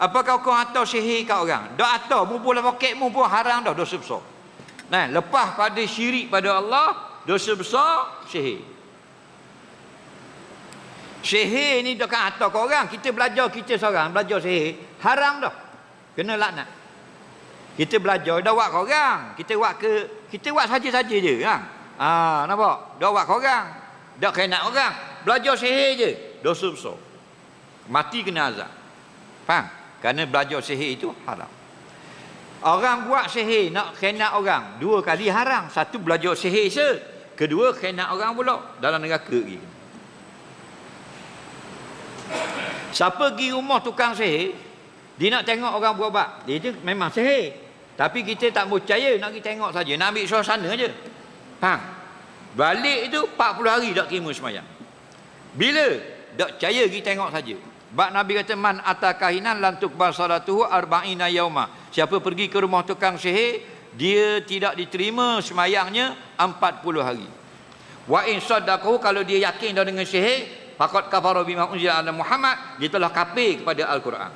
Apakah kau atau sihir kat orang? Dak atau mumpul dalam poketmu pun haram dah, dosa besar. Nah, lepas pada syirik pada Allah, dosa besar sihir. Sihir ni tak atau kat orang. Kita belajar, kita seorang belajar sihir, haram dah. Kena laknat. Kita belajar dah buat kat orang. Kita buat saja-saja je kan. Nampak? Dah buat kat orang. Dak kena orang. Belajar sihir je, dosa besar. Mati kena azab. Faham? Kerana belajar sihir itu haram. Orang buat sihir nak kena orang, dua kali haram. Satu belajar sihir se, kedua kena orang pula dalam neraka lagi. Siapa pergi rumah tukang sihir, dia nak tengok orang berubat, dia tu memang sihir. Tapi kita tak percaya, nak pergi tengok saja, nak ambil suasana je. Faham? Balik itu 40 hari tak kira semayang. Bila tak percaya, pergi tengok saja. Bak Nabi kata, man atakahinan lantuk basalatuhu arba'ina yauma. Siapa pergi ke rumah tukang sihir, dia tidak diterima semayangnya 40 hari. Wa in saddaqahu, kalau dia yakin dah dengan sihir, faqad kafara bima unzila ala Muhammad, dia telah kafir kepada Al-Quran.